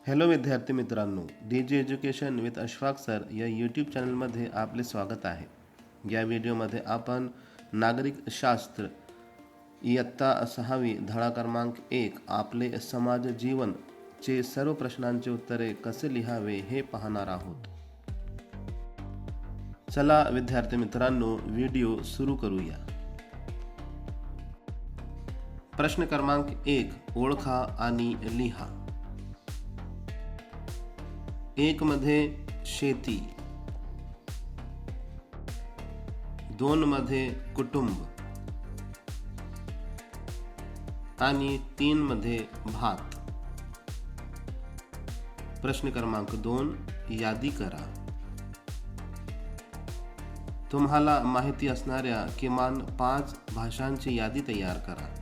Hello विद्यार्थी मित्रांनो, DG education with Ashfaq sir या यूट्यूब चॅनलमध्ये आपले स्वागत आहे. या व्हिडिओमध्ये आपण नागरिक शास्त्र इयत्ता 6वी धडा क्रमांक 1 आपले समाज जीवन चे सर्व प्रश्नांची उत्तरे कसे लिहावे हे पाहणार आहोत. चला विद्यार्थी मित्रांनो, व्हिडिओ सुरू करूया. प्रश्न क्रमांक 1, ओळखा आणि लिहा. 1 मध्ये शेती, 2 मध्ये कुटुंब आणि 3 मध्ये भात. प्रश्न क्रमांक 2, यादी करा. तुम्हाला माहिती असणाऱ्या किमान 5 भाषांची यादी तयार करा.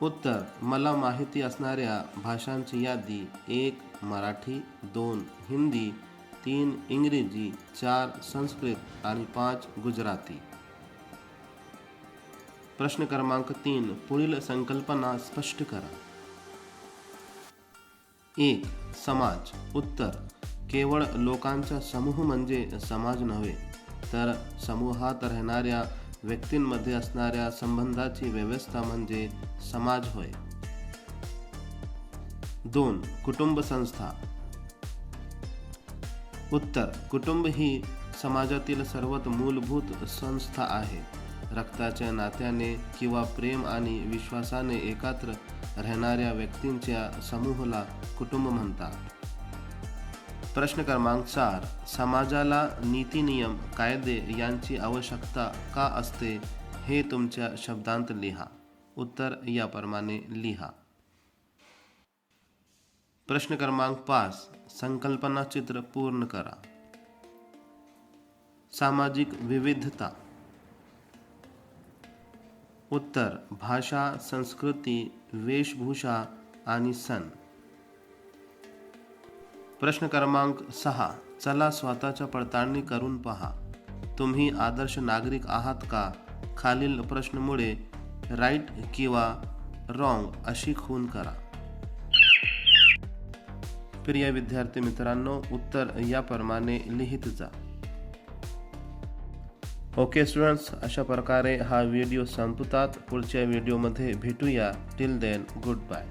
उत्तर: मला माहिती असणाऱ्या भाषांची यादी: 1 मराठी, 2 हिंदी, 3 इंग्रजी, 4 संस्कृत आणि 5 गुजराती. प्रश्न क्रमांक 3, पुढील संकल्पना स्पष्ट करा. 1. समाज. उत्तर: केवळ लोकांचा समूह म्हणजे समाज नव्हे, तर समूहात राहणाऱ्या व्यक्तींमध्ये असणाऱ्या संबंधाची व्यवस्था म्हणजे समाज होय. 2. कुटुंब संस्था. उत्तर: कुटुंब ही समाजातील सर्वात मूलभूत संस्था आहे. रक्ताच्या नात्याने किंवा प्रेम आणि विश्वासाने एकत्र राहणाऱ्या व्यक्तींच्या समूहाला कुटुंब म्हणतात. प्रश्न क्रमांक 4, समाजाला नीती नियम कायदे यांची आवश्यकता का असते हे तुमच्या शब्दांत लिहा. उत्तर याप्रमाणे लिहा. प्रश्न क्रमांक 5, संकल्पना चित्र पूर्ण करा. सामाजिक विविधता. उत्तर: भाषा, संस्कृती, वेशभूषा आणि सण. प्रश्न क्रमांक 6, चला स्वतःच्या पडताळणी करून पहा. तुम्ही आदर्श नागरिक आहात का? खालील प्रश्नामुळे राईट किंवा रॉंग अशी खूण करा. प्रिय विद्यार्थी मित्रांनो, उत्तर याप्रमाणे लिहित जा. ओके स्टुडंट्स, अशा प्रकारे हा व्हिडिओ संपतात. पुढच्या व्हिडिओमध्ये भेटूया. Till then, good bye.